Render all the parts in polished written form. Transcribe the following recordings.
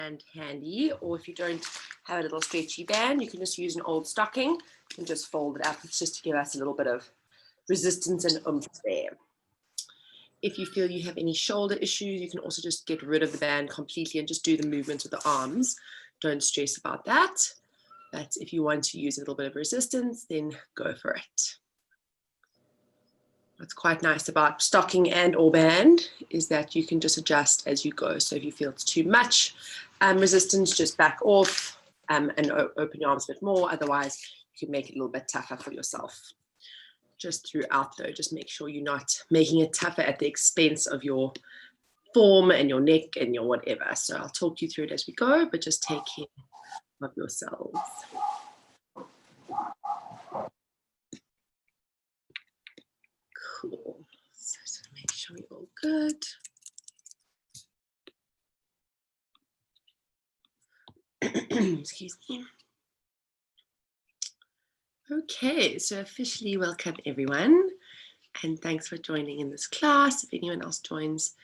band handy, or if you don't have a little stretchy band, you can just use an old stocking and just fold it up. It's just to give us a little bit of resistance and oomph there. If you feel you have any shoulder issues, you can also just get rid of the band completely and just do the movements with the arms. Don't stress about that. But if you want to use a little bit of resistance, then go for it. What's quite nice about stocking and or band is that you can just adjust as you go. So if you feel it's too much resistance, just back off and open your arms a bit more. Otherwise, you can make it a little bit tougher for yourself. Just throughout though, just make sure you're not making it tougher at the expense of your form and your neck and your whatever. So I'll talk you through it as we go, but just take care of yourselves. Cool. So just make sure you're all good. Excuse me. Okay, so officially welcome everyone, and thanks for joining in this class. If anyone else joins,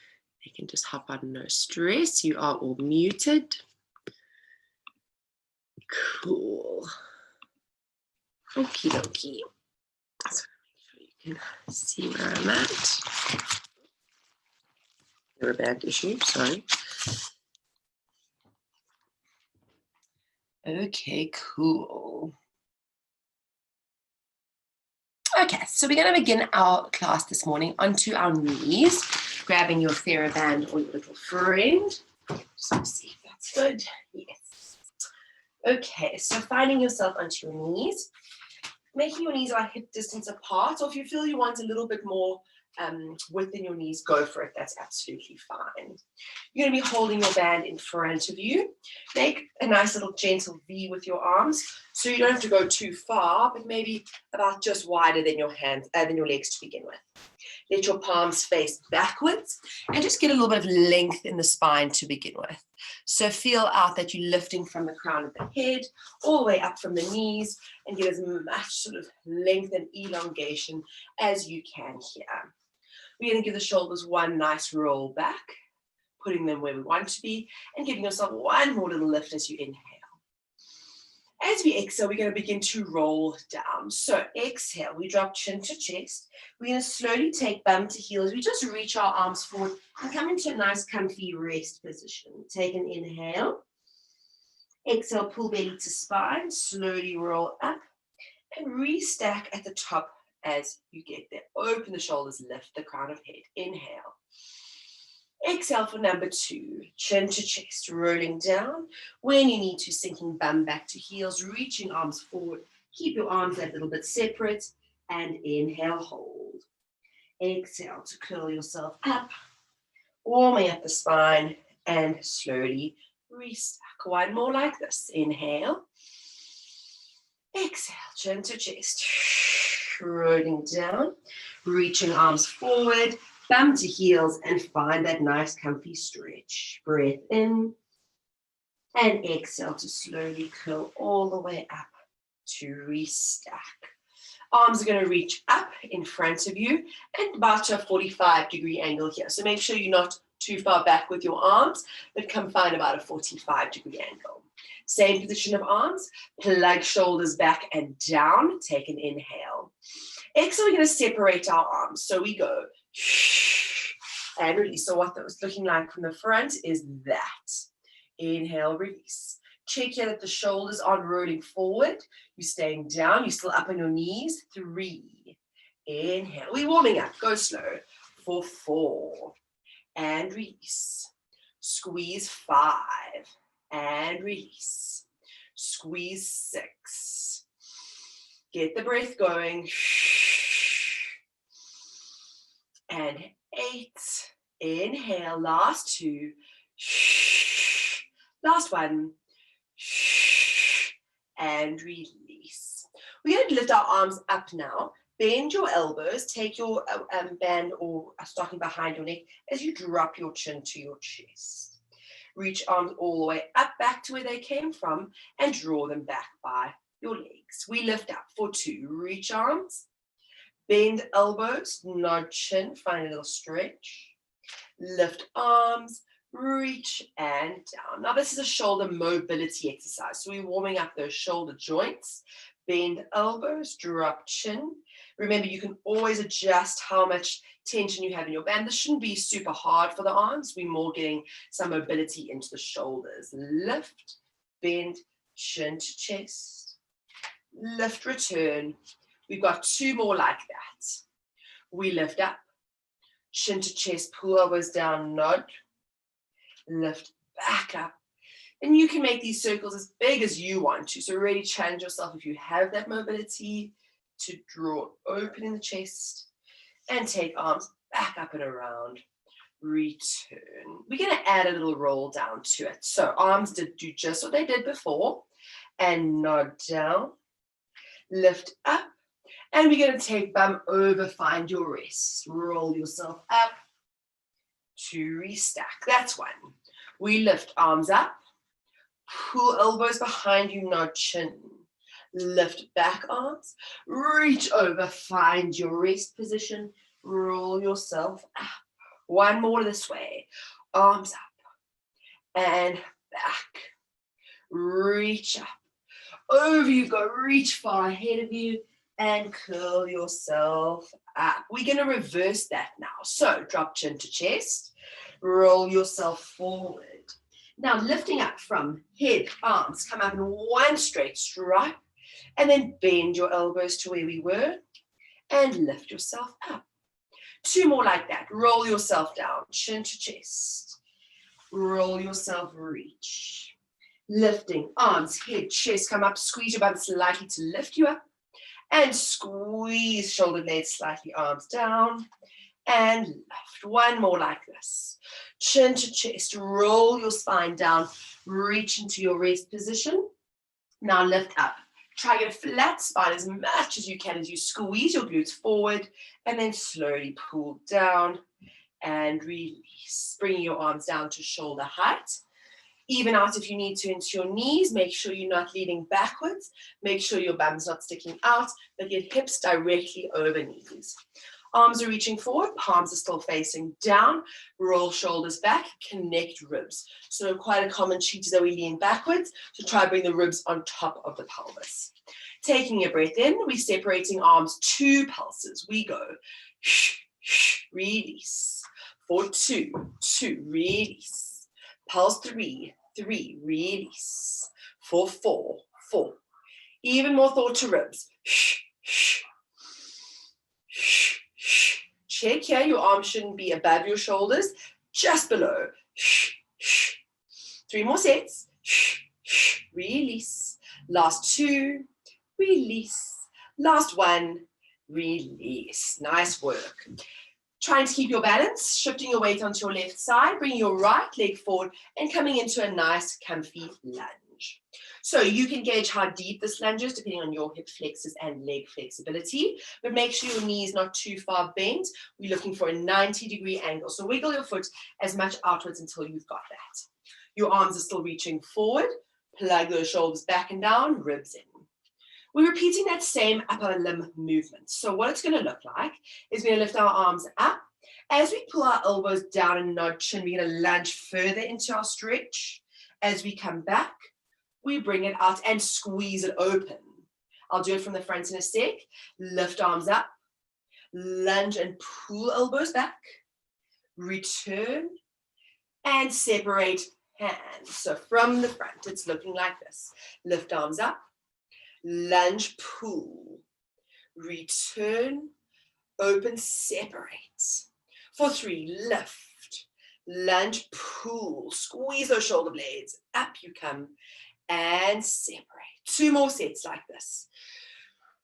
they can just hop on, no stress. You are all muted. Cool. Okie dokie. So make sure you can see where I'm at. Theraband issue, sorry. Okay, cool. Okay, so we're going to begin our class this morning onto our knees, grabbing your Theraband or your little friend. Just to see if that's good. Yes. Okay, so finding yourself onto your knees, making your knees about hip distance apart, or if you feel you want a little bit more within your knees, go for it. That's absolutely fine. You're going to be holding your band in front of you. Make a nice little gentle V with your arms, so you don't have to go too far, but maybe about just wider than your hands, than your legs to begin with. Let your palms face backwards and just get a little bit of length in the spine to begin with. So feel out that you're lifting from the crown of the head all the way up from the knees, and get as much sort of length and elongation as you can here. We're going to give the shoulders one nice roll back, putting them where we want to be, and giving yourself one more little lift as you inhale. As we exhale, we're going to begin to roll down. So exhale, we drop chin to chest. We're going to slowly take bum to heels. We just reach our arms forward and come into a nice comfy rest position. Take an inhale. Exhale, pull belly to spine. Slowly roll up and restack at the top as you get there. Open the shoulders, lift the crown of head. Inhale. Exhale for number 2, chin to chest, rolling down. When you need to, sinking bum back to heels, reaching arms forward. Keep your arms a little bit separate, and inhale, hold. Exhale to curl yourself up, warming up the spine, and slowly restack. One more like this. Inhale. Exhale, chin to chest, rolling down, reaching arms forward, bum to heels, and find that nice comfy stretch. Breath in and exhale to slowly curl all the way up to restack. Arms are going to reach up in front of you and about to a 45-degree angle here. So make sure you're not too far back with your arms, but come find about a 45-degree angle. Same position of arms, plug shoulders back and down. Take an inhale. Exhale, we're going to separate our arms. So we go and release. So what that was looking like from the front is that. Inhale, release. Check here that the shoulders aren't rolling forward. You're staying down. You're still up on your knees. 3. Inhale. We're warming up. Go slow. For 4. And release. Squeeze 5. And release. Squeeze 6. Get the breath going. And 8. Inhale. Last 2. Last 1. And release. We're going to lift our arms up now. Bend your elbows. Take your band or stocking behind your neck as you drop your chin to your chest. Reach arms all the way up, back to where they came from, and draw them back by your legs. We lift up for 2. Reach arms. Bend elbows, nod chin, find a little stretch. Lift arms, reach and down. Now this is a shoulder mobility exercise. So we're warming up those shoulder joints. Bend elbows, drop chin. Remember, you can always adjust how much tension you have in your band. This shouldn't be super hard for the arms. We're more getting some mobility into the shoulders. Lift, bend, chin to chest. Lift, return. We've got 2 more like that. We lift up, chin to chest, pull elbows down, nod. Lift back up. And you can make these circles as big as you want to. So really challenge yourself if you have that mobility to draw open in the chest and take arms back up and around. Return. We're going to add a little roll down to it. So arms do just what they did before and nod down. Lift up. And we're going to take bum over, find your rest. Roll yourself up to restack. That's one. We lift arms up. Pull elbows behind you, nod chin. Lift back arms. Reach over, find your rest position. Roll yourself up. One more this way. Arms up and back. Reach up. Over you go. Reach far ahead of you and curl yourself up. We're going to reverse that now. So drop chin to chest. Roll yourself forward. Now lifting up from head, arms, come up in one straight stripe, and then bend your elbows to where we were, and lift yourself up. 2 more like that. Roll yourself down, chin to chest. Roll yourself, reach. Lifting, arms, head, chest, come up, squeeze your bum slightly to lift you up, and squeeze shoulder blades slightly, arms down, and lift. 1 more like this. Chin to chest, roll your spine down, reach into your rest position. Now lift up. Try to get a flat spine as much as you can as you squeeze your glutes forward and then slowly pull down and release. Bringing your arms down to shoulder height. Even out if you need to into your knees. Make sure you're not leaning backwards. Make sure your bum's not sticking out, but get hips directly over knees. Arms are reaching forward, palms are still facing down. Roll shoulders back, connect ribs. So quite a common cheat is that we lean backwards. So try to bring the ribs on top of the pelvis. Taking a breath in, we're separating arms 2 pulses. We go, release. For 2, release. Pulse 3, release. For 4. Even more thought to ribs. Check here, your arms shouldn't be above your shoulders, just below. 3 more sets. Release. Last 2. Release. Last 1. Release. Nice work. Trying to keep your balance, shifting your weight onto your left side, bringing your right leg forward and coming into a nice comfy lunge. So you can gauge how deep this lunge is depending on your hip flexors and leg flexibility, but make sure your knee is not too far bent. We're looking for a 90-degree angle. So wiggle your foot as much outwards until you've got that. Your arms are still reaching forward. Plug those shoulders back and down, ribs in. We're repeating that same upper limb movement. So what it's going to look like is we're going to lift our arms up. As we pull our elbows down and nod chin, we're going to lunge further into our stretch. As we come back, we bring it out and squeeze it open. I'll do it from the front in a sec. Lift arms up, lunge and pull elbows back, return, and separate hands. So from the front, it's looking like this. Lift arms up, lunge, pull, return, open, separate. For 3, lift, lunge, pull, squeeze those shoulder blades, up you come, and separate. 2 more sets like this.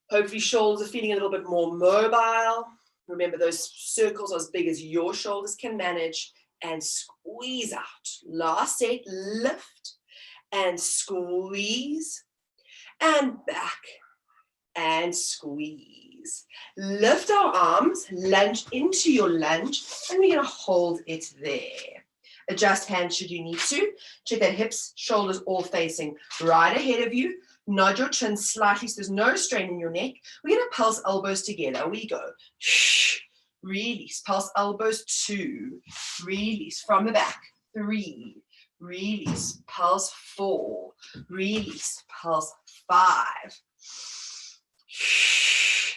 Hopefully shoulders are feeling a little bit more mobile. Remember, those circles are as big as your shoulders can manage, and squeeze out. Last set, lift and squeeze and back and squeeze. Lift our arms, lunge into your lunge, and we're going to hold it there. Adjust hands should you need to. Check that hips, shoulders all facing right ahead of you. Nod your chin slightly so there's no strain in your neck. We're going to pulse elbows together. We go. Release. Pulse elbows 2. Release from the back. 3, release, pulse 4, release, pulse 5.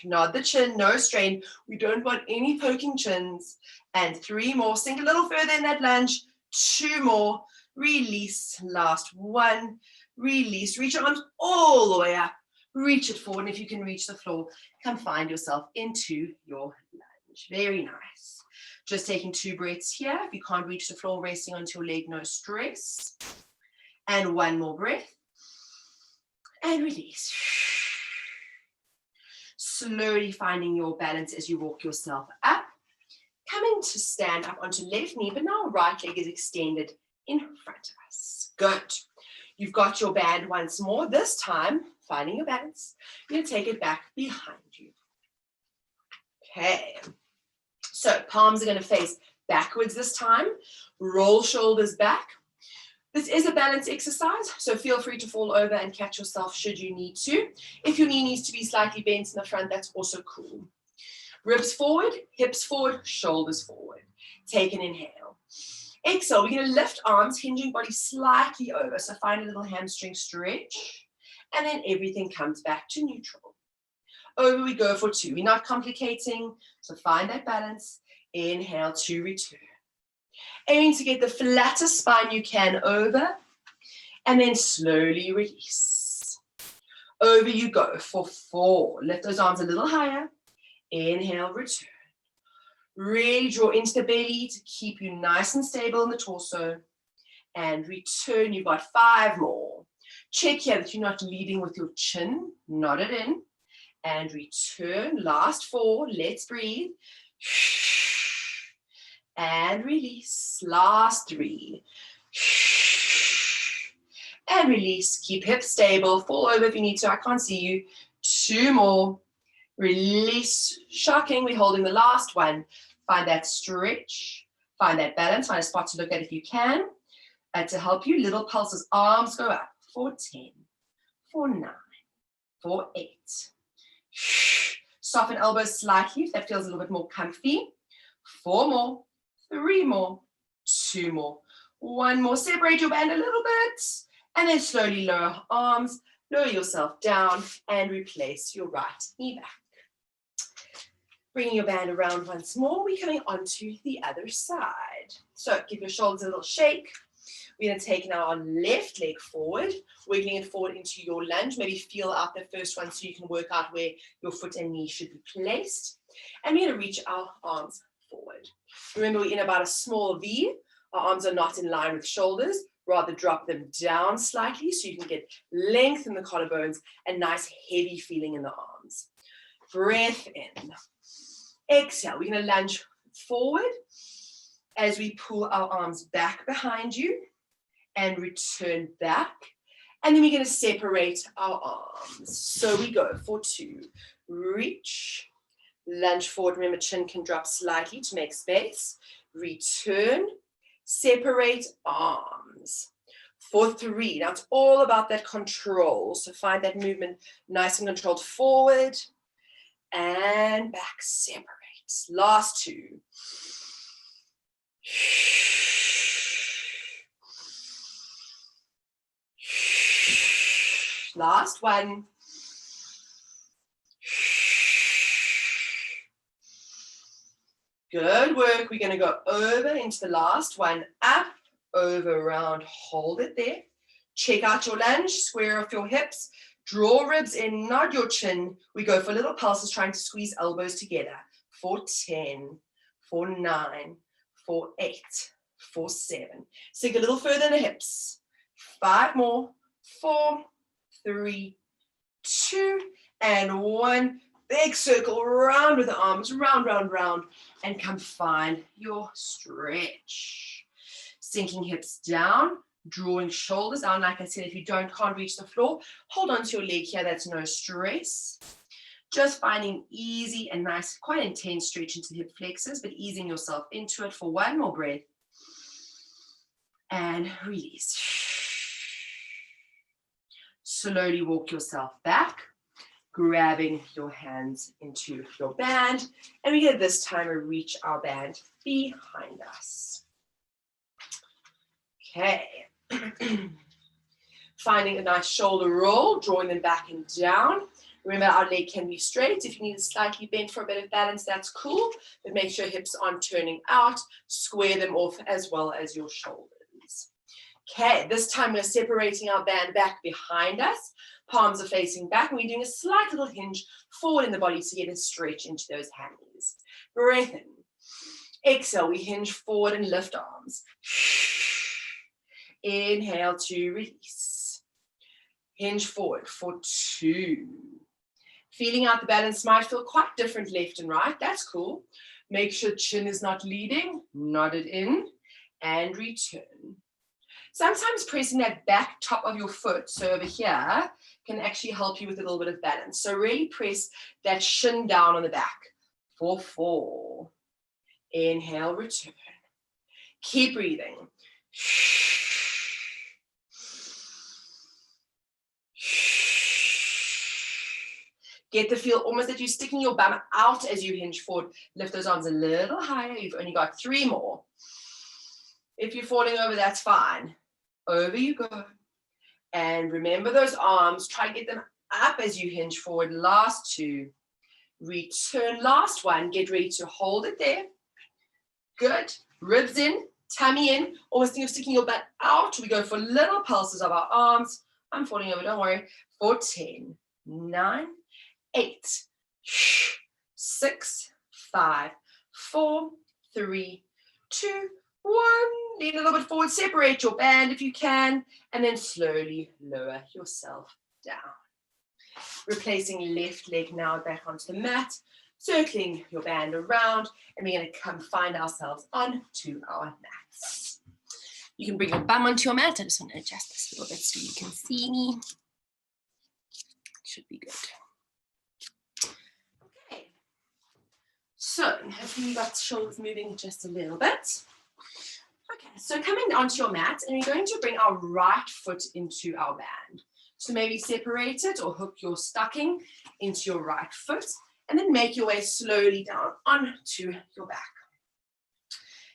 Nod the chin, no strain. We don't want any poking chins. And 3 more, sink a little further in that lunge. 2 more, release, last 1, release, reach your arms all the way up, reach it forward, and if you can reach the floor, come find yourself into your lunge. Very nice. Just taking 2 breaths here. If you can't reach the floor, resting onto your leg, no stress. And 1 more breath. And release. Slowly finding your balance as you walk yourself up. Coming to stand up onto left knee, but now right leg is extended in front of us. Good. You've got your band once more. This time, finding your balance. You're going to take it back behind you. Okay. So palms are going to face backwards this time. Roll shoulders back. This is a balance exercise, so feel free to fall over and catch yourself should you need to. If your knee needs to be slightly bent in the front, that's also cool. Ribs forward, hips forward, shoulders forward. Take an inhale. Exhale, we're going to lift arms, hinging body slightly over. So find a little hamstring stretch. And then everything comes back to neutral. Over we go for 2. We're not complicating, so find that balance. Inhale to return. Aiming to get the flattest spine you can over. And then slowly release. Over you go for 4. Lift those arms a little higher. Inhale, return. Really draw into the belly to keep you nice and stable in the torso. And return. You've got 5 more. Check here that you're not leading with your chin. Nod it in. And return. Last 4. Let's breathe. And release. Last 3. And release. Keep hips stable. Fall over if you need to. I can't see you. 2 more. Release. Shocking. We're holding the last one. Find that stretch. Find that balance. Find a spot to look at if you can. To help you, little pulses. Arms go up. For 10. For 9. For 8. Soften elbows slightly if that feels a little bit more comfy. 4 more. 3 more. 2 more. 1 more. Separate your band a little bit. And then slowly lower arms. Lower yourself down and replace your right knee back. Bringing your band around once more, we're coming onto the other side. So give your shoulders a little shake. We're going to take now our left leg forward, wiggling it forward into your lunge. Maybe feel out the first one so you can work out where your foot and knee should be placed. And we're going to reach our arms forward. Remember, we're in about a small V. Our arms are not in line with shoulders. Rather drop them down slightly so you can get length in the collarbones and nice heavy feeling in the arms. Breath in. Exhale. We're going to lunge forward as we pull our arms back behind you and return back. And then we're going to separate our arms. So we go for 2. Reach. Lunge forward. Remember, chin can drop slightly to make space. Return. Separate arms. For 3. Now it's all about that control. So find that movement nice and controlled. Forward and back. Separate. Last 2. Last 1. Good work. We're going to go over into the last one. Up, over, round. Hold it there. Check out your lunge. Square off your hips. Draw ribs in. Nod your chin. We go for little pulses, trying to squeeze elbows together. For 10. For 9. For 8. For 7. Sink a little further in the hips. 5 more. 4, 3, 2, and 1. Big circle, round with the arms, round, round, round, and come find your stretch. Sinking hips down, drawing shoulders down. Like I said, if you can't reach the floor, hold on to your leg here. That's no stress. Just finding easy and nice, quite intense stretch into the hip flexors, but easing yourself into it for 1 more breath. And release. Slowly walk yourself back, grabbing your hands into your band. And we get this time to reach our band behind us. Okay. Finding a nice shoulder roll, drawing them back and down. Remember, our leg can be straight. If you need it slightly bent for a bit of balance, that's cool. But make sure hips aren't turning out. Square them off as well as your shoulders. Okay, this time we're separating our band back behind us. Palms are facing back, and we're doing a slight little hinge forward in the body to get a stretch into those hammies. Breath in. Exhale, we hinge forward and lift arms. Inhale to release. Hinge forward for 2. Feeling out the balance might feel quite different left and right. That's cool. Make sure chin is not leading. Nod it in and return. Sometimes pressing that back top of your foot, so over here, can actually help you with a little bit of balance. So really press that shin down on the back for 4. Inhale, return. Keep breathing. Get the feel almost that you're sticking your bum out as you hinge forward. Lift those arms a little higher. You've only got 3 more. If you're falling over, that's fine. Over you go. And remember those arms. Try and get them up as you hinge forward. Last 2. Return. Last 1. Get ready to hold it there. Good. Ribs in. Tummy in. Almost think of sticking your butt out. We go for little pulses of our arms. I'm falling over. Don't worry. For 10, 9, 8, 6, 5, 4, 3, 2, 1. Lean a little bit forward. Separate your band if you can. And then slowly lower yourself down. Replacing left leg now back onto the mat. Circling your band around. And we're going to come find ourselves onto our mats. You can bring your bum onto your mat. I just want to adjust this a little bit so you can see me. Should be good. Okay. So hopefully you got the shoulders moving just a little bit. Okay, so coming onto your mat, and we're going to bring our right foot into our band. So maybe separate it or hook your stocking into your right foot, and then make your way slowly down onto your back.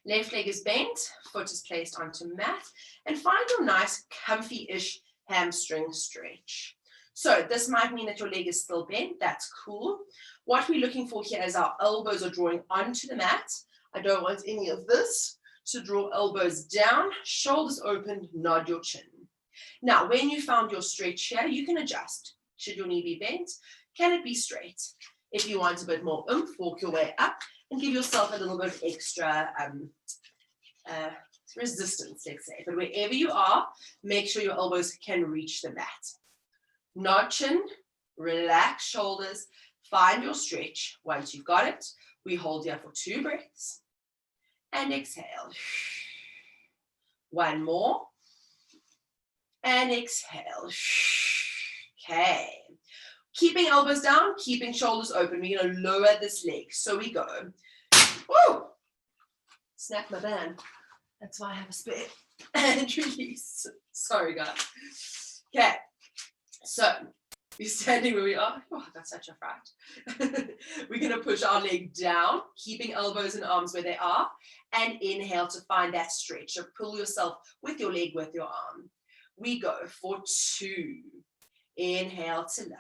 Left leg is bent, foot is placed onto mat, and find your nice comfy-ish hamstring stretch. So this might mean that your leg is still bent. That's cool. What we're looking for here is our elbows are drawing onto the mat. I don't want any of this. So draw elbows down, shoulders open, nod your chin. Now, when you found your stretch here, you can adjust. Should your knee be bent? Can it be straight? If you want a bit more oomph, walk your way up and give yourself a little bit of extra resistance, let's say. But wherever you are, make sure your elbows can reach the mat. Nod chin, relax shoulders, find your stretch. Once you've got it, we hold here for 2 breaths. And exhale. 1 more. And exhale. Okay. Keeping elbows down, keeping shoulders open. We're going to lower this leg. So we go. Woo! Snap my band. That's why I have a spare. And release. Sorry, guys. Okay. So we're standing where we are. Oh, that's such a fright. We're going to push our leg down, keeping elbows and arms where they are, and inhale to find that stretch. So pull yourself with your leg, with your arm. We go for 2. Inhale to lift.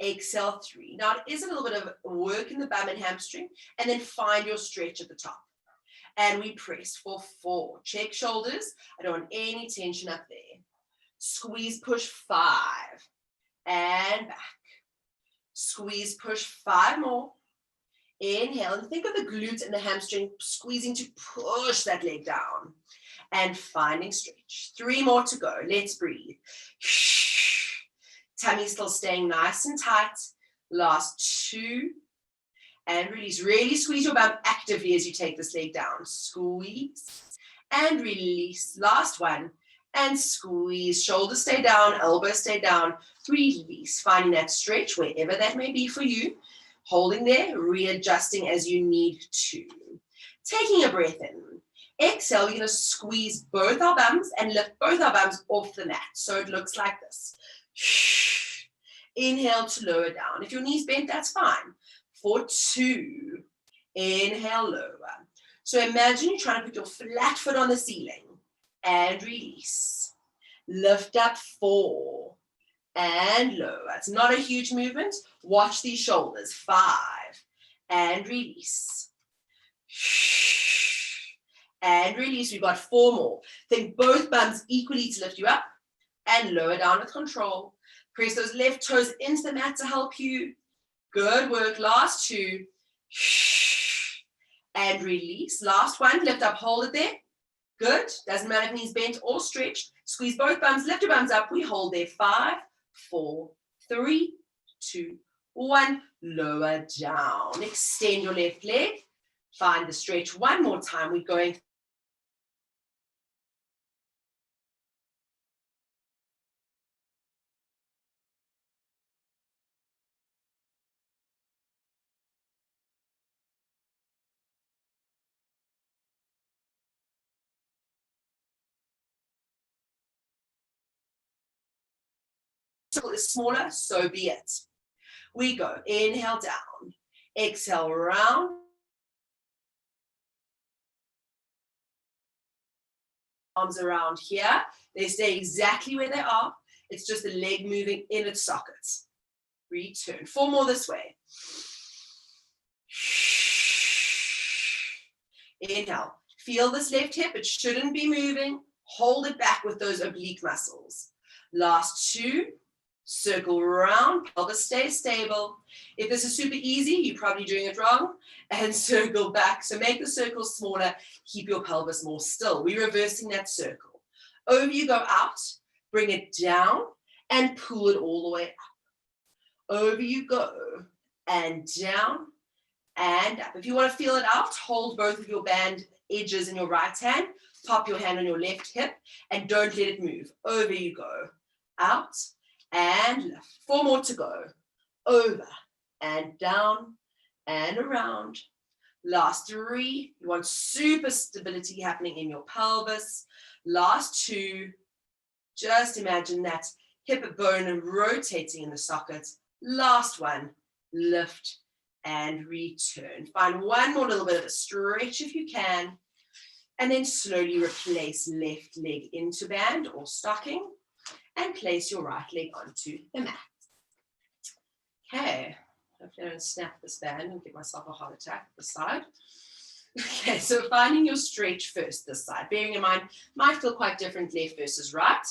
Exhale 3. Now it is a little bit of work in the bum and hamstring, and then find your stretch at the top. And we press for 4. Check shoulders. I don't want any tension up there. Squeeze, push 5. And back. Squeeze, push 5 more. Inhale, and think of the glute and the hamstring squeezing to push that leg down. And finding stretch. 3 more to go. Let's breathe. Tummy still staying nice and tight. Last 2. And release. Really squeeze your bum actively as you take this leg down. Squeeze. And release. Last 1. And squeeze. Shoulders stay down. Elbows stay down. Release. Finding that stretch wherever that may be for you. Holding there. Readjusting as you need to. Taking a breath in. Exhale. We're going to squeeze both our bums and lift both our bums off the mat. So it looks like this. Inhale to lower down. If your knee's bent, that's fine. For 2. Inhale, lower. So imagine you're trying to put your flat foot on the ceiling. and release. Lift up 4 and lower. It's not a huge movement. Watch these shoulders. 5 and release. And release. We've got 4 more. Think both bums equally to lift you up and lower down with control. Press those left toes into the mat to help you. Good work. Last 2. And release. Last one. Lift up, hold it there. Good. Doesn't matter if knees bent or stretched. Squeeze both bums. Lift your bums up. We hold there. 5, 4, 3, 2, 1. Lower down. Extend your left leg. Find the stretch one more time. We're going. Is smaller, so be it. We go. Inhale down. Exhale round. Arms around here. They stay exactly where they are. It's just the leg moving in its sockets. Return. 4 more this way. Inhale. Feel this left hip. It shouldn't be moving. Hold it back with those oblique muscles. Last 2. Circle around, pelvis stays stable. If this is super easy, you're probably doing it wrong. And circle back. So make the circle smaller, keep your pelvis more still. We're reversing that circle. Over you go out, bring it down, and pull it all the way up. Over you go, and down, and up. If you want to feel it out, hold both of your band edges in your right hand, pop your hand on your left hip, and don't let it move. Over you go, out, and lift. 4 more to go. Over and down and around. Last 3. You want super stability happening in your pelvis. Last 2. Just imagine that hip bone rotating in the socket. Last 1. Lift and return. Find one more little bit of a stretch if you can. And then slowly replace left leg into band or stocking. And place your right leg onto the mat. Okay, hopefully I don't snap this band and get myself a heart attack at the side. Okay, so finding your stretch first this side. Bearing in mind, might feel quite different left versus right.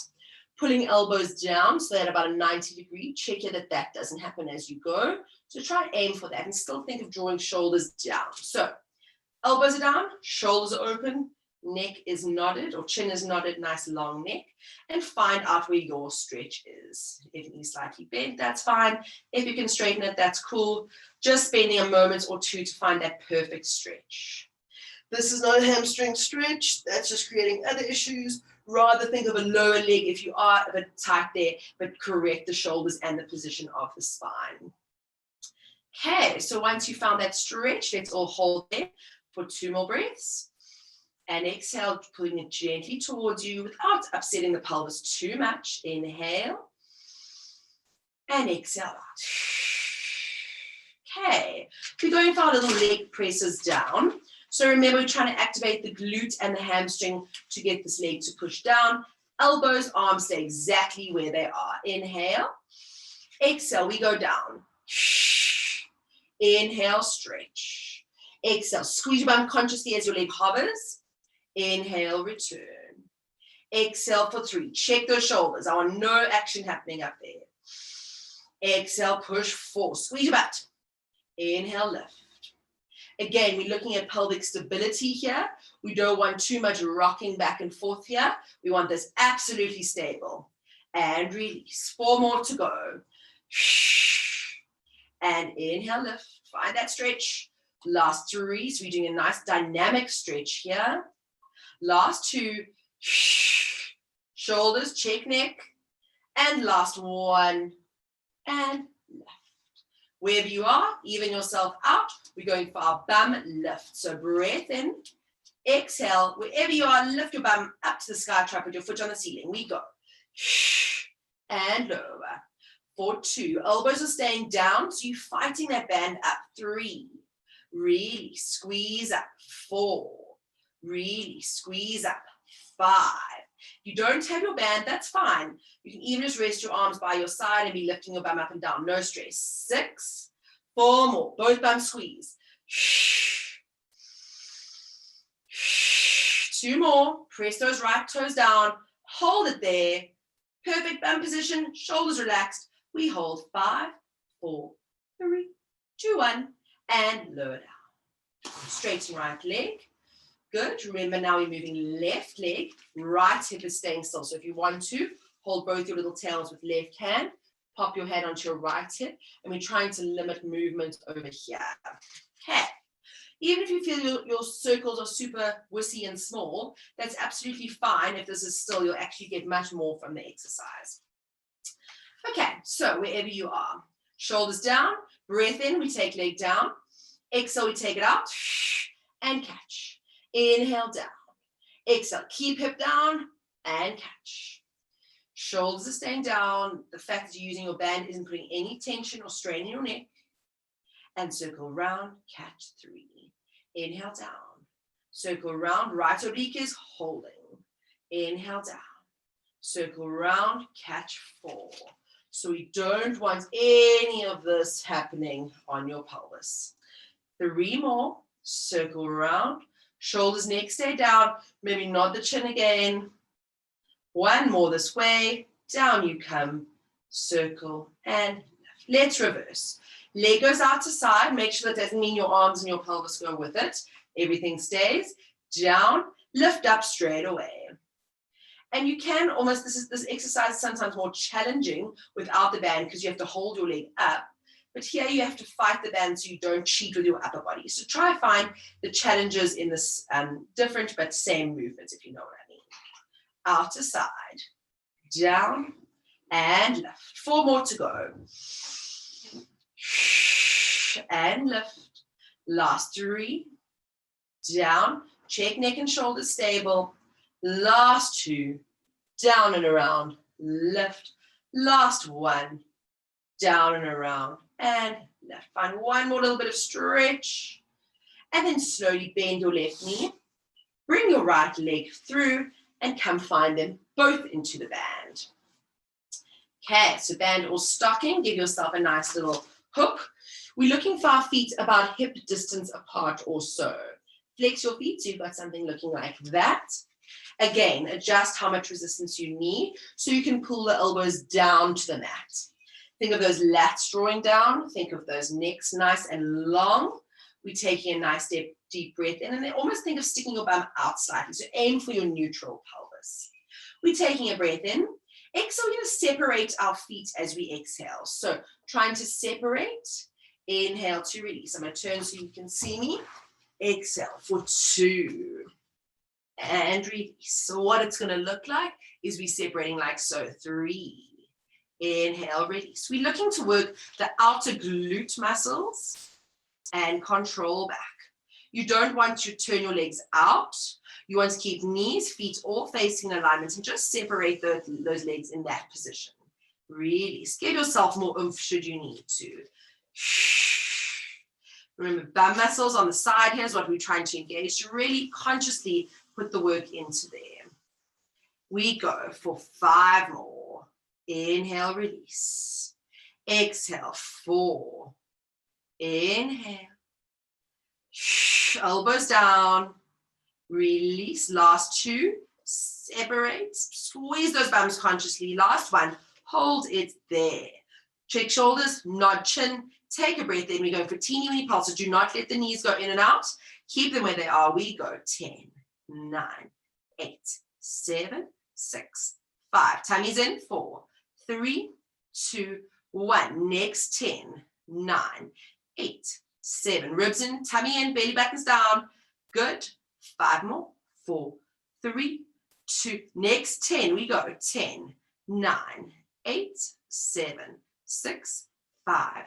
Pulling elbows down so that about a 90-degree. Check here that that doesn't happen as you go. So try and aim for that and still think of drawing shoulders down. So elbows are down, shoulders are open, neck is nodded or chin is nodded, nice long neck, and find out where your stretch is. If knees slightly bent, that's fine. If you can straighten it, that's cool. Just spending a moment or 2 to find that perfect stretch. This is not a hamstring stretch. That's just creating other issues. Rather think of a lower leg if you are a bit tight there, but correct the shoulders and the position of the spine. Okay, so once you found that stretch, let's all hold there for 2 more breaths. And exhale, pulling it gently towards you without upsetting the pelvis too much. Inhale. And exhale out. Okay. We're going for our little leg presses down. So remember, we're trying to activate the glute and the hamstring to get this leg to push down. Elbows, arms stay exactly where they are. Inhale. Exhale, we go down. Inhale, stretch. Exhale, squeeze your bum consciously as your leg hovers. Inhale, return. Exhale for 3. Check those shoulders. I want no action happening up there. Exhale, push 4. Squeeze your butt. Inhale, lift. Again, we're looking at pelvic stability here. We don't want too much rocking back and forth here. We want this absolutely stable. And release. 4 more to go. And inhale, lift. Find that stretch. Last 3. So we're doing a nice dynamic stretch here. Last 2, shoulders, check neck, and last 1, and lift. Wherever you are, even yourself out, we're going for our bum lift. So breath in, exhale, wherever you are, lift your bum up to the sky, try put your foot on the ceiling. We go. And lower. For 2, elbows are staying down, so you're fighting that band up. 3, really squeeze up. 4, really squeeze up. 5. If you don't have your band, that's fine. You can even just rest your arms by your side and be lifting your bum up and down. No stress. 6, 4 more. Both bums squeeze. 2 more. Press those right toes down. Hold it there. Perfect bum position. Shoulders relaxed. We hold 5, 4, 3, 2, 1. And lower down. Straighten right leg. Good. Remember now we're moving left leg. Right hip is staying still. So if you want to, hold both your little tails with left hand. Pop your hand onto your right hip. And we're trying to limit movement over here. Okay. Even if you feel your circles are super wussy and small, that's absolutely fine. If this is still, you'll actually get much more from the exercise. Okay, so wherever you are, shoulders down, breath in, we take leg down. Exhale, we take it out and catch. Inhale down. Exhale, keep hip down and catch. Shoulders are staying down. The fact that you're using your band isn't putting any tension or strain in your neck. And circle around, catch 3. Inhale down. Circle around, right oblique is holding. Inhale down. Circle around, catch 4. So we don't want any of this happening on your pelvis. 3 more. Circle around. Shoulders, neck stay down. Maybe nod the chin again. 1 more this way. Down you come. Circle and lift. Let's reverse. Leg goes out to side. Make sure that doesn't mean your arms and your pelvis go with it. Everything stays. Down. Lift up straight away. And you can almost, this exercise is sometimes more challenging without the band because you have to hold your leg up. But here you have to fight the band so you don't cheat with your upper body. So try to find the challenges in this different but same movements, if you know what I mean. Out to side, down, and lift. 4 more to go. And lift. Last 3. Down. Check neck and shoulders stable. Last 2. Down and around. Lift. Last 1. Down and around. And lift. Find 1 more little bit of stretch. And then slowly bend your left knee. Bring your right leg through and come find them both into the band. Okay, so band or stocking. Give yourself a nice little hook. We're looking for our feet about hip distance apart or so. Flex your feet so you've got something looking like that. Again, adjust how much resistance you need so you can pull the elbows down to the mat. Think of those lats drawing down. Think of those necks nice and long. We're taking a nice deep breath in, and then almost think of sticking your bum out slightly. So aim for your neutral pelvis. We're taking a breath in. Exhale, we're going to separate our feet as we exhale. So trying to separate. Inhale to release. I'm going to turn so you can see me. Exhale for 2. And release. So what it's going to look like is we separating like so. 3. Inhale, release. We're looking to work the outer glute muscles and control back. You don't want to turn your legs out. You want to keep knees, feet all facing in alignment and just separate those legs in that position. Release. Give yourself more oomph should you need to. Remember, bum muscles on the side here is what we're trying to engage. To really consciously put the work into there. We go for 5 more. Inhale, release. Exhale, 4. Inhale. Elbows down. Release. Last 2. Separate. Squeeze those bums consciously. Last 1. Hold it there. Check shoulders, nod chin. Take a breath in. We go for teeny weeny pulses. Do not let the knees go in and out. Keep them where they are. We go 10, 9, 8, 7, 6, 5. Tummy's in. 4, 3, 2, 1. Next 10, 9, 8, 7. Ribs in, tummy in, belly buttons down. Good. 5 more. 4, 3, 2. Next 10. We go 10, 9, 8, 7, 6, 5,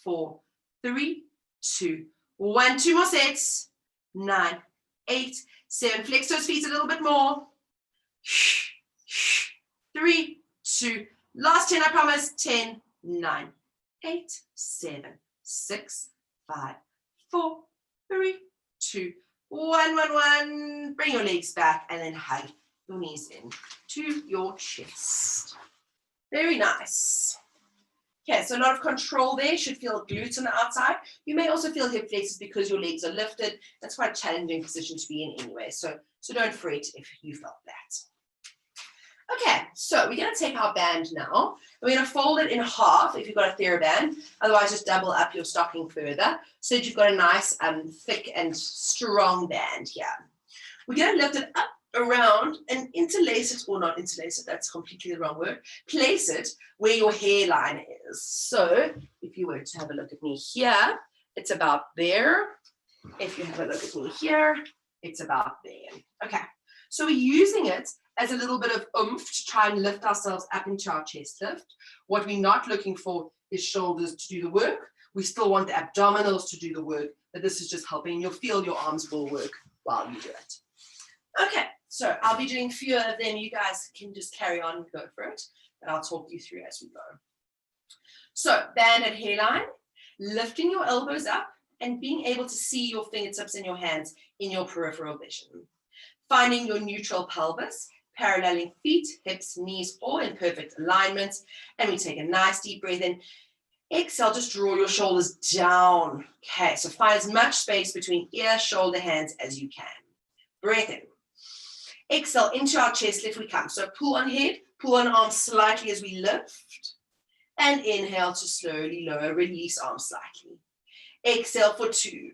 4, 3, 2, 1. 2 more sets. 9, 8, 7. Flex those feet a little bit more. 3, 2. Last 10, I promise. 10, 9, 8, 7, 6, 5, 4, 3, 2, 1, 1, 1. Bring your legs back and then hug your knees in to your chest. Very nice. Okay, so a lot of control there. Should feel glutes on the outside. You may also feel hip flexors because your legs are lifted. That's quite a challenging position to be in anyway. So don't fret if you felt that. Okay, so we're going to take our band now. We're going to fold it in half if you've got a Theraband. Otherwise, just double up your stocking further so that you've got a nice, thick and strong band here. We're going to lift it up around and interlace it, or not interlace it, that's completely the wrong word. Place it where your hairline is. So if you were to have a look at me here, it's about there. If you have a look at me here, it's about there. Okay, so we're using it as a little bit of oomph to try and lift ourselves up into our chest lift. What we're not looking for is shoulders to do the work. We still want the abdominals to do the work, but this is just helping. You'll feel your arms will work while you do it. Okay, so I'll be doing a few of them. You guys can just carry on and go for it, and I'll talk you through as we go. So band at hairline, lifting your elbows up and being able to see your fingertips and your hands in your peripheral vision. Finding your neutral pelvis, paralleling feet, hips, knees, all in perfect alignment. And we take a nice deep breath in. Exhale, just draw your shoulders down. Okay, so find as much space between ear, shoulder, hands as you can. Breath in. Exhale, into our chest lift we come. So pull on head, pull on arms slightly as we lift. And inhale to slowly lower, release arms slightly. Exhale for 2.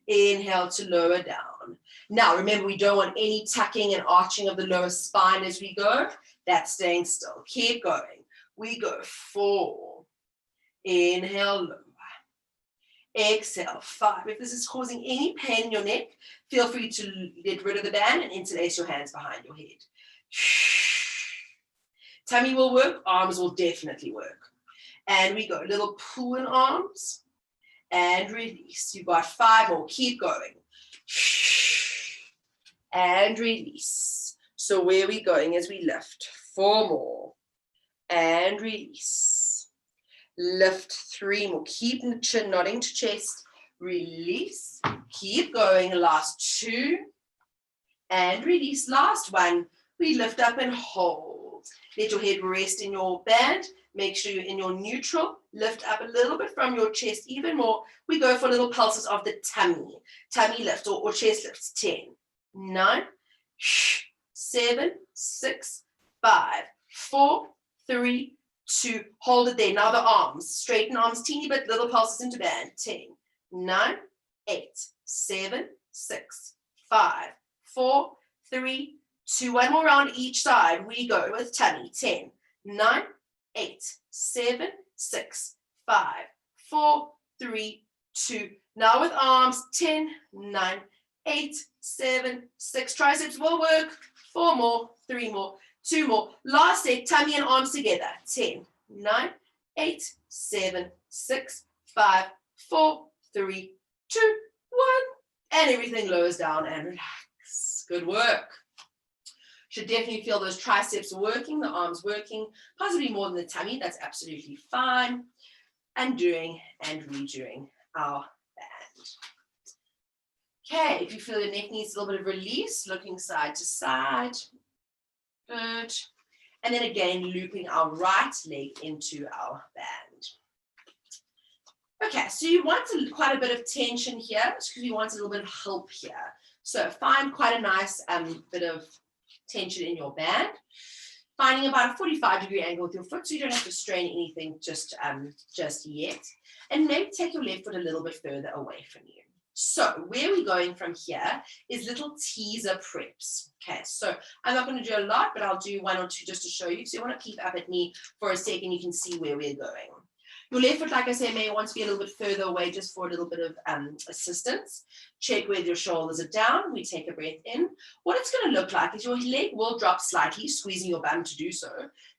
Inhale to lower down. Now remember, we don't want any tucking and arching of the lower spine as we go. That's staying still. Keep going. We go 4. Inhale, lower. Exhale, 5. If this is causing any pain in your neck, feel free to get rid of the band and interlace your hands behind your head. Tummy will work, arms will definitely work. And we go, little pull in arms and release. You've got 5 more, keep going. And release. So where are we going as we lift? 4 more. And release. Lift 3 more. Keep the chin nodding to chest. Release. Keep going. Last 2. And release. Last 1. We lift up and hold. Let your head rest in your band. Make sure you're in your neutral. Lift up a little bit from your chest, even more. We go for little pulses of the tummy. Tummy lift or chest lifts. 10, 9, 7, 6, 5, 4, 3, 2. Hold it there. Now the arms. Straighten arms, teeny bit, little pulses into band. 10, 9, 8, 7, 6, 5, 4, 3, 2. One more round each side. We go with tummy. 10, 9, 8, 7, 6, 5, 4, 3, 2. Now with arms. 10, 9, 8, 7, 6. Triceps will work. 4 more, 3 more, 2 more. Last set, tummy and arms together. 10, 9, 8, 7, 6, 5, 4, 3, 2, 1. And everything lowers down and relax. Good work. Should definitely feel those triceps working, the arms working, possibly more than the tummy. That's absolutely fine. And doing and redoing our band. Okay, if you feel your neck needs a little bit of release, looking side to side. Good. And then again, looping our right leg into our band. Okay, so you want quite a bit of tension here because you want a little bit of help here. So find quite a nice bit of tension in your band. Finding about a 45-degree angle with your foot so you don't have to strain anything just yet. And maybe take your left foot a little bit further away from you. So where we're going from here is little teaser preps. Okay, so I'm not going to do a lot, but I'll do 1 or 2 just to show you. So you want to peep up at me for a second. You can see where we're going. Your left foot, like I say, may want to be a little bit further away just for a little bit of assistance. Check whether your shoulders are down. We take a breath in. What it's going to look like is your leg will drop slightly, squeezing your bum to do so.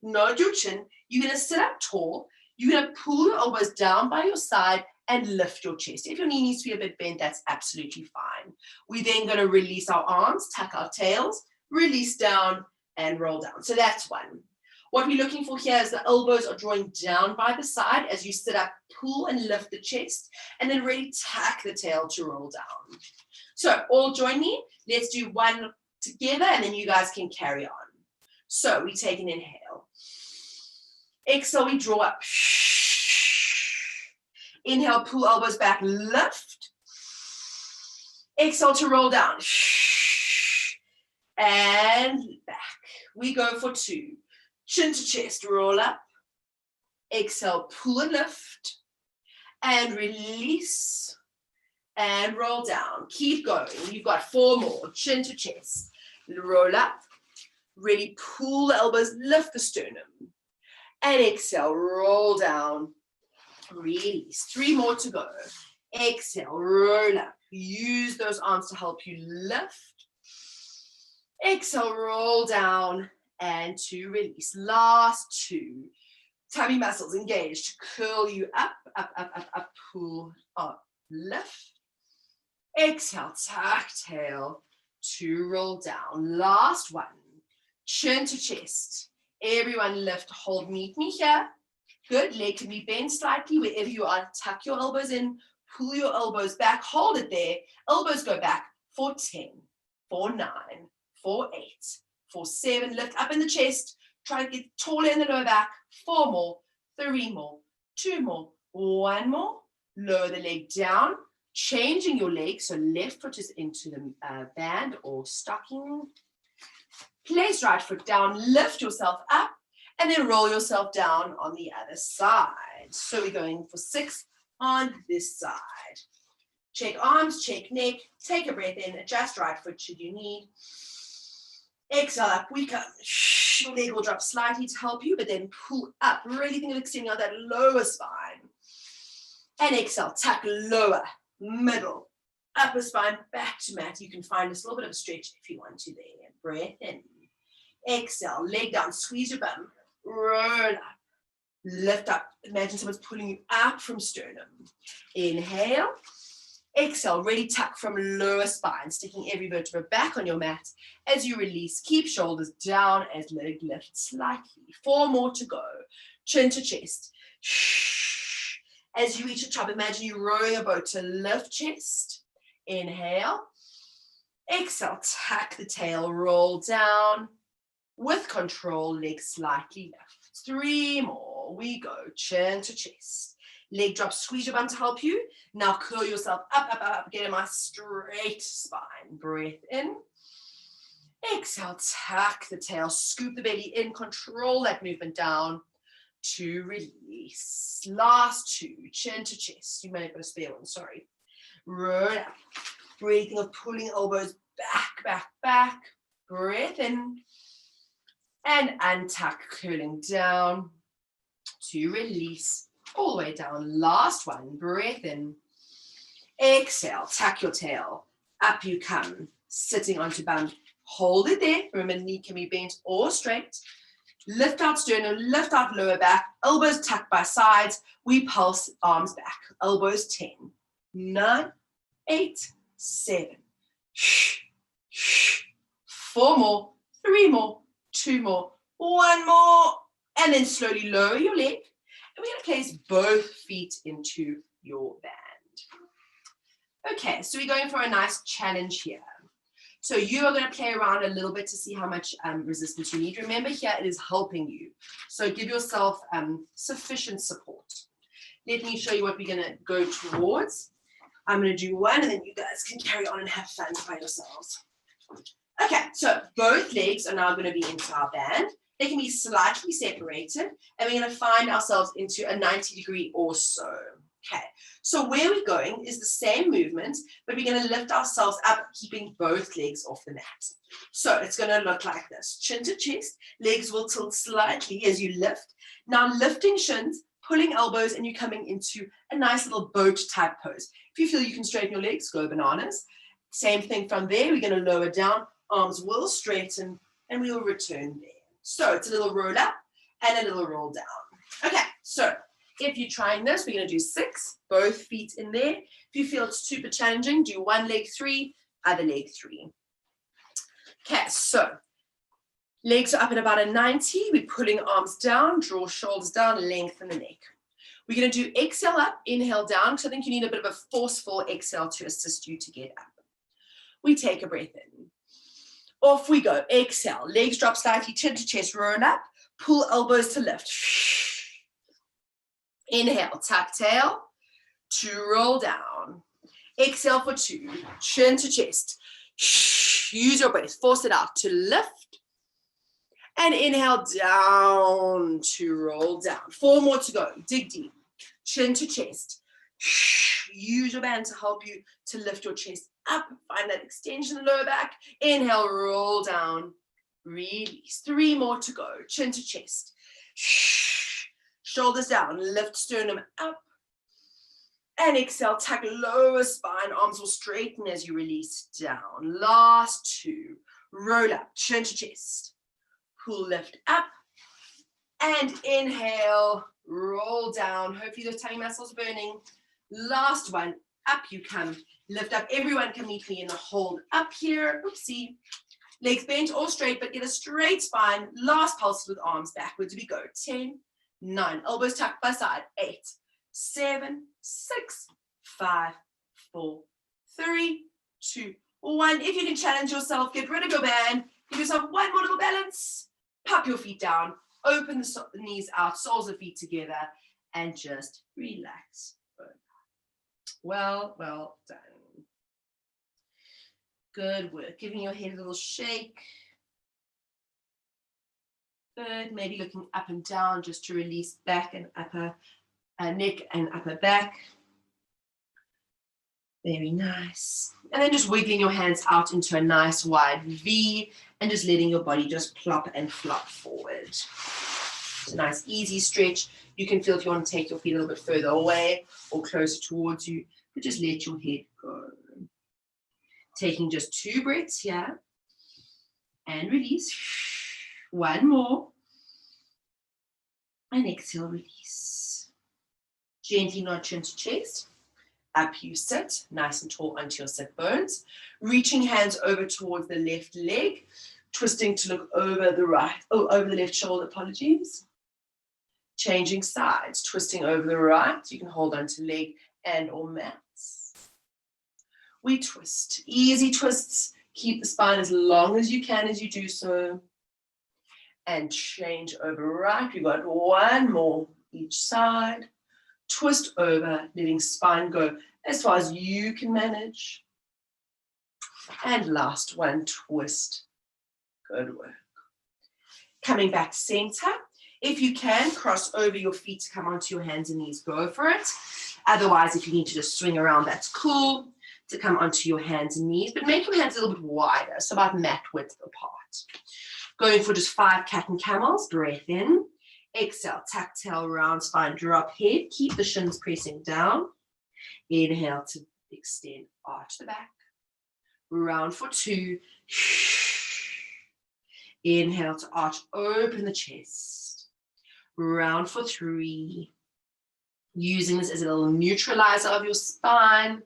Nod your chin. You're going to sit up tall. You're going to pull your elbows down by your side and lift your chest. If your knee needs to be a bit bent, that's absolutely fine. We're then going to release our arms, tuck our tails, release down, and roll down. So that's 1. What we're looking for here is the elbows are drawing down by the side as you sit up, pull and lift the chest, and then really tuck the tail to roll down. So all join me. Let's do 1 together, and then you guys can carry on. So we take an inhale. Exhale, we draw up. Inhale, pull elbows back, lift. Exhale to roll down. And back. We go for 2. Chin to chest, roll up. Exhale, pull and lift. And release. And roll down. Keep going. You've got 4 more. Chin to chest. Roll up. Really pull the elbows, lift the sternum. And exhale, roll down. Release. 3 more to go. Exhale, roll up. Use those arms to help you lift. Exhale, roll down. And to release. Last 2. Tummy muscles engaged to curl you up, up, up, up, up, pull up, lift. Exhale, tuck tail to roll down. Last 1. Chin to chest. Everyone lift, hold, meet me here. Good, leg can be bent slightly wherever you are. Tuck your elbows in, pull your elbows back, hold it there. Elbows go back for 10, for 9, for 8, for 7. Lift up in the chest. Try to get taller in the lower back. 4 more, 3 more, 2 more, 1 more. Lower the leg down. Changing your leg, so left foot is into the band or stocking. Place right foot down, lift yourself up, and then roll yourself down on the other side. So we're going for 6 on this side. Check arms, check neck, take a breath in, adjust right foot should you need. Exhale up, we come. Your leg will drop slightly to help you, but then pull up. Really think of extending out that lower spine. And exhale, tuck lower, middle, upper spine, back to mat. You can find a little bit of a stretch if you want to there. Breath in. Exhale, leg down, squeeze your bum, roll up, lift up. Imagine someone's pulling you up from sternum. Inhale. Exhale, really tuck from lower spine, sticking every vertebra back on your mat. As you release, keep shoulders down as leg lifts slightly. 4 more to go. Chin to chest. As you reach the top, imagine you rowing a boat to lift chest. Inhale. Exhale, tuck the tail, roll down. With control, legs slightly left. 3 more. We go. Chin to chest. Leg drop, squeeze your bum to help you. Now curl yourself up, up, up, up. Get in my straight spine. Breath in. Exhale, tuck the tail, scoop the belly in, control that movement down to release. Last 2, chin to chest. You may have got a spare one, sorry. Roll up. Breathing of pulling elbows back, back, back. Breath in. And untuck, curling down to release. All the way down. Last 1. Breath in. Exhale. Tuck your tail. Up you come. Sitting onto bum. Hold it there. Remember, knee can be bent or straight. Lift out sternum. Lift out lower back. Elbows tucked by sides. We pulse arms back. Elbows 10, 9, 8, 7. 4 more. 3 more. 2 more. 1 more. And then slowly lower your leg. And we're going to place both feet into your band. Okay, so we're going for a nice challenge here. So you are going to play around a little bit to see how much resistance you need. Remember here, it is helping you. So give yourself sufficient support. Let me show you what we're going to go towards. I'm going to do 1, and then you guys can carry on and have fun by yourselves. Okay, so both legs are now going to be into our band. They can be slightly separated, and we're going to find ourselves into a 90-degree or so. Okay, so where we're going is the same movement, but we're going to lift ourselves up, keeping both legs off the mat. So it's going to look like this. Chin to chest, legs will tilt slightly as you lift. Now lifting shins, pulling elbows, and you're coming into a nice little boat type pose. If you feel you can straighten your legs, go bananas. Same thing from there. We're going to lower down, arms will straighten, and we will return there. So it's a little roll up and a little roll down. Okay, so if you're trying this, we're going to do 6, both feet in there. If you feel it's super challenging, do one leg 3, other leg 3. Okay, so legs are up at about a 90. We're pulling arms down, draw shoulders down, lengthen the neck. We're going to do exhale up, inhale down, because I think you need a bit of a forceful exhale to assist you to get up. We take a breath in. Off we go. Exhale. Legs drop slightly, chin to chest, roll up. Pull elbows to lift. Inhale, tuck tail, 2, roll down. Exhale for 2, chin to chest. Use your breath, force it out to lift. And inhale, down to roll down. 4 more to go. Dig deep, chin to chest. Use your band to help you to lift your chest up. Find that extension in the lower back. Inhale, roll down. Release. 3 more to go. Chin to chest. Shoulders down. Lift sternum up. And exhale, tuck lower spine. Arms will straighten as you release down. Last 2. Roll up. Chin to chest. Pull, lift up. And inhale. Roll down. Hopefully those tummy muscles are burning. Last one. Up you come. Lift up. Everyone can meet me in a hold up here. Oopsie. Legs bent or straight, but get a straight spine. Last pulse with arms backwards. We go. 10, 9. Elbows tucked by side. 8, 7, 6, 5, 4, 3, 2, 1. If you can challenge yourself, get rid of your band. Give yourself one more little balance. Pop your feet down. Open the knees out. Soles of feet together. And just relax. Well done. Good work. Giving your head a little shake. Good. Maybe looking up and down just to release back and upper neck and upper back. Very nice. And then just wiggling your hands out into a nice wide V and just letting your body just plop and flop forward. It's a nice easy stretch. You can feel if you want to take your feet a little bit further away or closer towards you, but just let your head go. Taking just 2 breaths here and release. 1 more. And exhale, release. Gently nod chin to chest. Up you sit, nice and tall onto your sit bones. Reaching hands over towards the left leg. Twisting to look over the over the left shoulder, apologies. Changing sides, twisting over the right. You can hold onto leg and or mats. We twist, easy twists. Keep the spine as long as you can as you do so. And change over right. We've got 1 more each side. Twist over, letting spine go as far as you can manage. And last one, twist. Good work. Coming back to center. If you can, cross over your feet to come onto your hands and knees, go for it. Otherwise, if you need to just swing around, that's cool, to come onto your hands and knees, but make your hands a little bit wider, so about mat width apart. Going for just 5 cat and camels, breath in. Exhale, tuck tail, round spine, drop head. Keep the shins pressing down. Inhale to extend, arch the back. Round for 2. Inhale to arch, open the chest. Round for 3. Using this as a little neutralizer of your spine.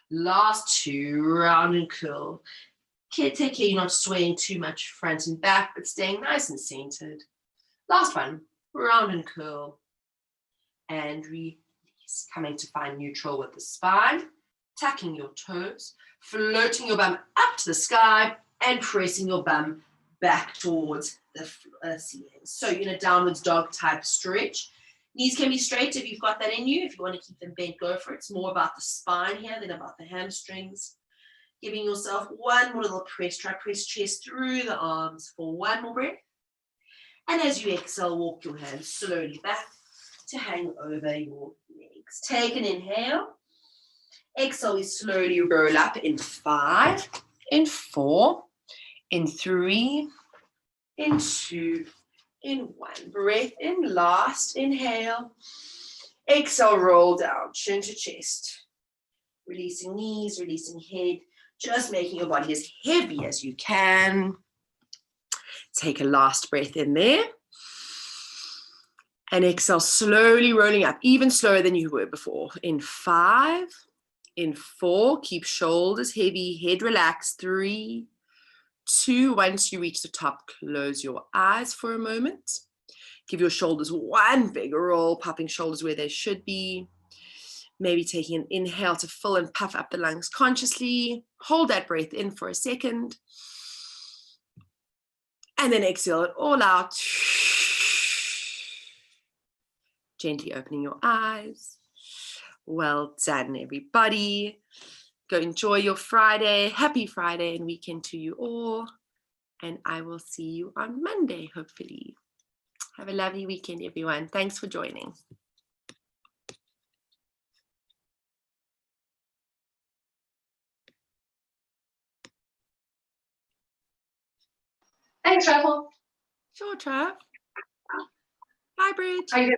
Last 2, round and curl. Take care you're not swaying too much front and back, but staying nice and centered. Last one, round and curl. And release. Coming to find neutral with the spine. Tucking your toes. Floating your bum up to the sky. And pressing your bum back towards the ceiling. So in a downwards dog type stretch. Knees can be straight if you've got that in you. If you want to keep them bent, go for it. It's more about the spine here than about the hamstrings. Giving yourself 1 more little press. Try press chest through the arms for 1 more breath. And as you exhale, walk your hands slowly back to hang over your legs. Take an inhale. Exhale, we slowly roll up in 5, in 4, in 3, in 2, in 1. Breath in, last inhale. Exhale, roll down, chin to chest. Releasing knees, releasing head. Just making your body as heavy as you can. Take a last breath in there. And exhale, slowly rolling up, even slower than you were before. In 5, in 4, keep shoulders heavy, head relaxed. 3, 2, once you reach the top, close your eyes for a moment. Give your shoulders 1 big roll, popping shoulders where they should be. Maybe taking an inhale to fill and puff up the lungs consciously. Hold that breath in for a second. And then exhale it all out. Gently opening your eyes. Well done, everybody. Go enjoy your Friday. Happy Friday and weekend to you all. And I will see you on Monday, hopefully. Have a lovely weekend, everyone. Thanks for joining. Thanks, Russell. Sure, Trav. Bye, Bridge. Are you